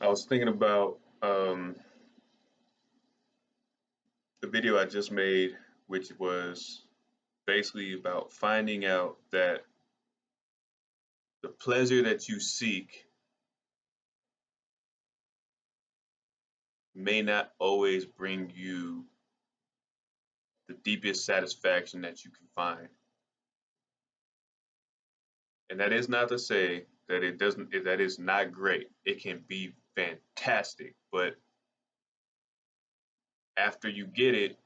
I was thinking about the video I just made, which was basically about finding out that the pleasure that you seek may not always bring you the deepest satisfaction that you can find. And that is not to say that it doesn't, that is not great. It can be fantastic, but after you get it,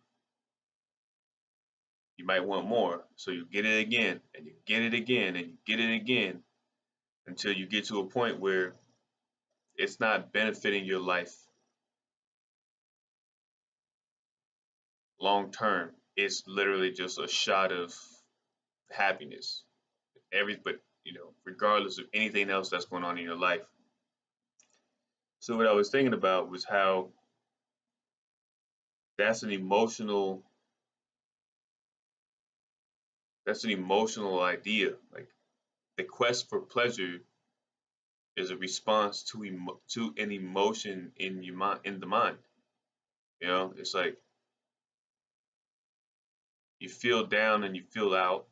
you might want more. So you get it again, and you get it again, and you get it again until you get to a point where it's not benefiting your life long term. It's literally just a shot of happiness. But regardless of anything else that's going on in your life. So what I was thinking about was how that's an emotional that's an emotional idea. Like the quest for pleasure is a response to an emotion in your mind, in the mind. It's like you feel down and you feel out,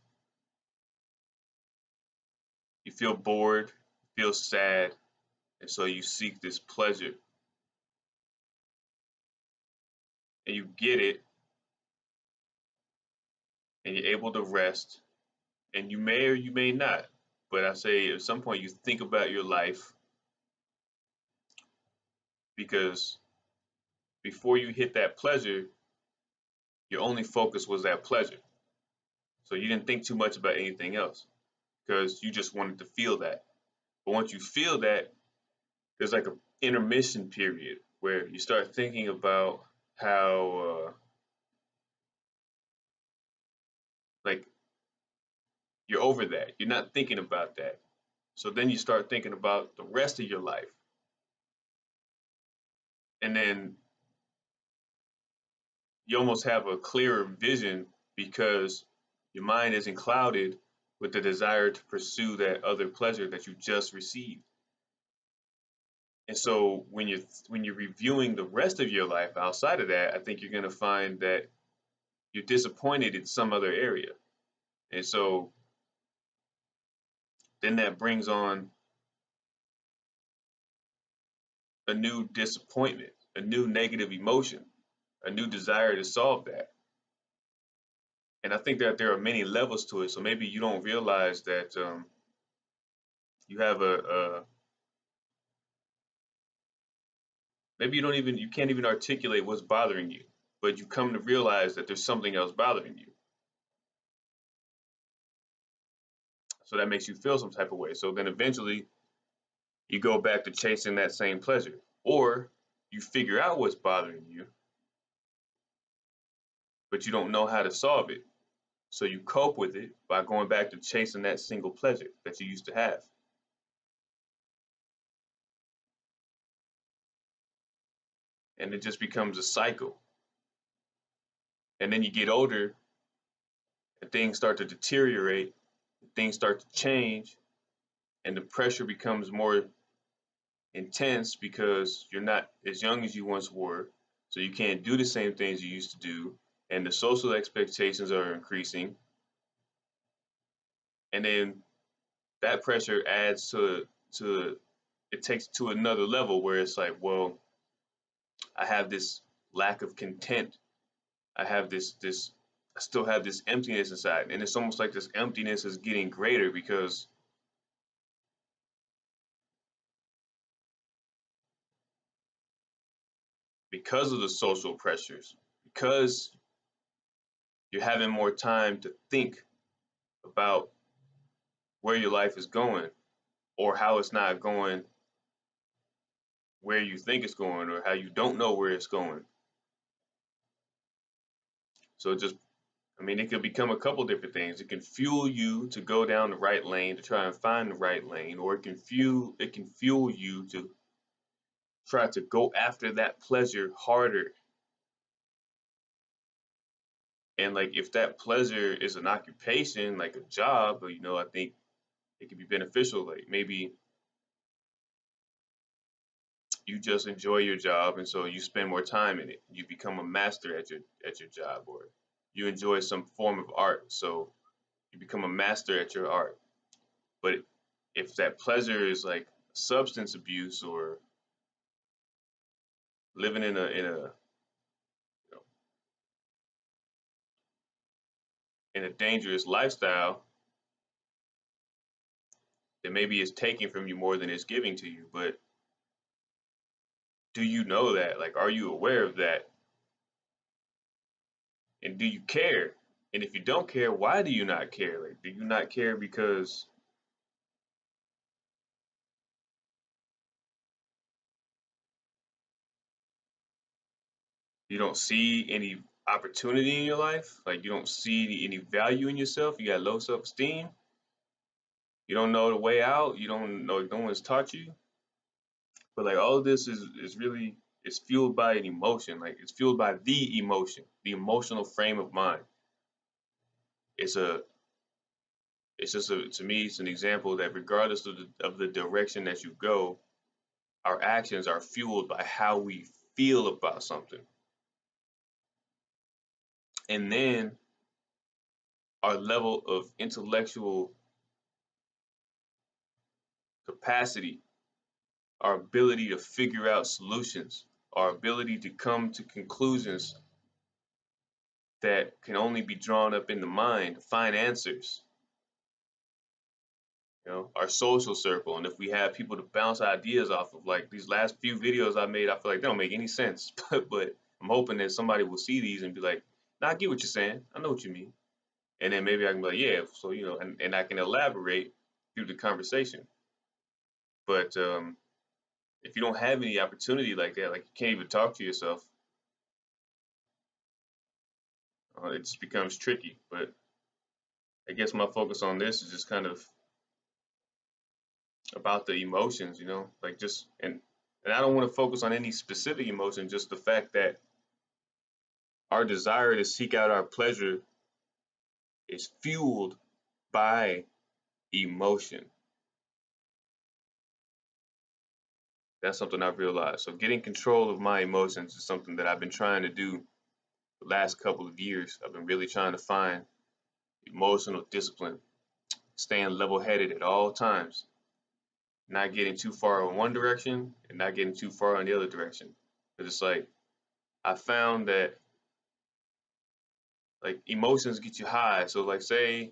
you feel bored, you feel sad, and so you seek this pleasure and you get it and you're able to rest and you may or you may not. But I say at some point you think about your life because before you hit that pleasure, your only focus was that pleasure. So you didn't think too much about anything else because you just wanted to feel that. But once you feel that, there's like an intermission period where you start thinking about how, like, you're over that. You're not thinking about that. So then you start thinking about the rest of your life. And then you almost have a clearer vision because your mind isn't clouded with the desire to pursue that other pleasure that you just received. And so when you're reviewing the rest of your life outside of that, I think you're going to find that you're disappointed in some other area. And so then that brings on a new disappointment, a new negative emotion, a new desire to solve that. And I think that there are many levels to it. So maybe you don't realize that you have maybe you can't even articulate what's bothering you, but you come to realize that there's something else bothering you. So that makes you feel some type of way. So then eventually you go back to chasing that same pleasure, or you figure out what's bothering you, but you don't know how to solve it. So you cope with it by going back to chasing that single pleasure that you used to have. And it just becomes a cycle. And then you get older and things start to deteriorate, things start to change, and the pressure becomes more intense because you're not as young as you once were. So you can't do the same things you used to do. And the social expectations are increasing. And then that pressure adds to it takes it to another level where it's like, well, I have this lack of content. I have this I still have this emptiness inside. And it's almost like this emptiness is getting greater because of the social pressures, because you're having more time to think about where your life is going or how it's not going where you think it's going or how you don't know where it's going. So it could become a couple different things. It can fuel you to go down the right lane to try and find the right lane, or it can fuel you to try to go after that pleasure harder. And like if that pleasure is an occupation, like a job, I think it could be beneficial. Like maybe you just enjoy your job, and so you spend more time in it. You become a master at your job, or you enjoy some form of art, so you become a master at your art. But if that pleasure is like substance abuse or living you know, in a dangerous lifestyle, then maybe it's taking from you more than it's giving to you. But do you know that? Like, are you aware of that? And do you care? And if you don't care, why do you not care? Like, do you not care because you don't see any opportunity in your life? Like, you don't see any value in yourself? You got low self-esteem? You don't know the way out? You don't know, no one's taught you? But like all of this is really, it's fueled by an emotion. Like it's fueled by the emotion, the emotional frame of mind. It's a it's just a, to me it's an example that regardless of the direction that you go, our actions are fueled by how we feel about something. And then our level of intellectual capacity, our ability to figure out solutions, our ability to come to conclusions that can only be drawn up in the mind, find answers, our social circle. And if we have people to bounce ideas off of, like these last few videos I made, I feel like they don't make any sense, but I'm hoping that somebody will see these and be like, nah, I get what you're saying. I know what you mean. And then maybe I can be like, yeah, so, and I can elaborate through the conversation. But if you don't have any opportunity like that, like you can't even talk to yourself, it just becomes tricky. But I guess my focus on this is just kind of about the emotions, like just and I don't want to focus on any specific emotion, just the fact that our desire to seek out our pleasure is fueled by emotion. That's something I've realized. So getting control of my emotions is something that I've been trying to do the last couple of years. I've been really trying to find emotional discipline, staying level-headed at all times, not getting too far in one direction and not getting too far in the other direction. Because it's like I found that like emotions get you high. So like say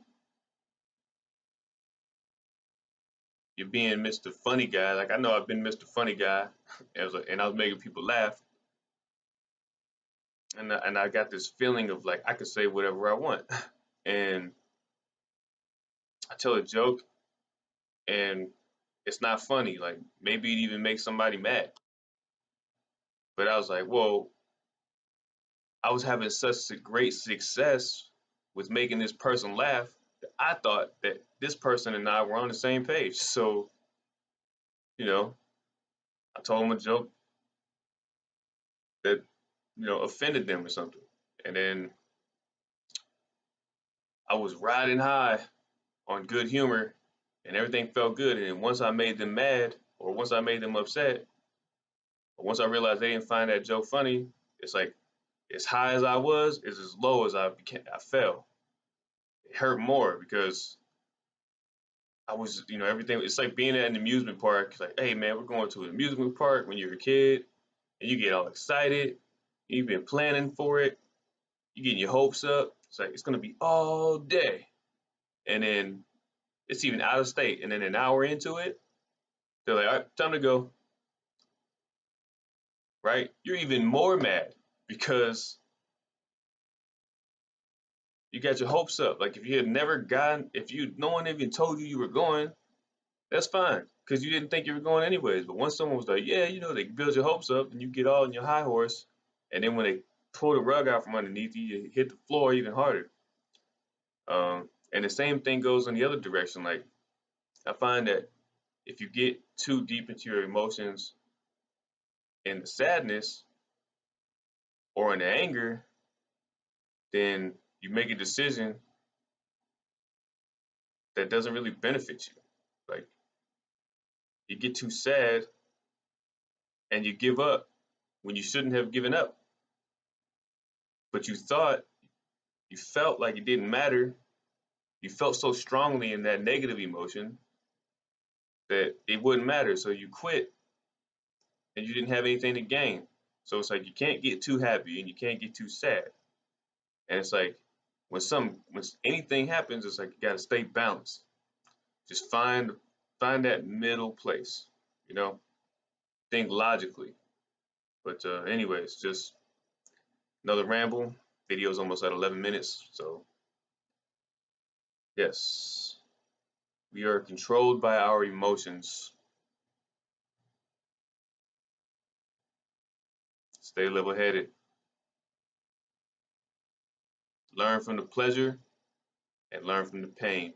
you're being Mr. Funny Guy. Like I know I've been Mr. Funny Guy, and I was making people laugh, and I got this feeling of like I could say whatever I want, and I tell a joke, and it's not funny. Like maybe it even makes somebody mad. But I was like, well, I was having such a great success with making this person laugh that I thought that this person and I were on the same page. So, you know, I told him a joke that, offended them or something. And then I was riding high on good humor and everything felt good. And then once I made them mad or once I made them upset, or once I realized they didn't find that joke funny, it's like as high as I was is as low as I fell. It hurt more because I was, everything. It's like being at an amusement park. It's like, hey man, we're going to an amusement park when you're a kid, and you get all excited. You've been planning for it. You getting your hopes up. It's like it's gonna be all day, and then it's even out of state. And then an hour into it, they're like, all right, time to go. Right? You're even more mad because you got your hopes up. Like if you had never gone, if you no one even told you you were going, that's fine because you didn't think you were going anyways. But once someone was like, yeah, they build your hopes up and you get all in your high horse, and then when they pull the rug out from underneath you, you hit the floor even harder. And the same thing goes in the other direction. Like I find that if you get too deep into your emotions in the sadness or in the anger, then you make a decision that doesn't really benefit you. Like you get too sad and you give up when you shouldn't have given up. But you felt like it didn't matter. You felt so strongly in that negative emotion that it wouldn't matter. So you quit and you didn't have anything to gain. So it's like you can't get too happy and you can't get too sad. And it's like when anything happens, it's like you gotta stay balanced. Just find that middle place, you know, think logically. But anyways, just another ramble. Video's almost at 11 minutes. So yes, we are controlled by our emotions. Stay level-headed. Learn from the pleasure and learn from the pain.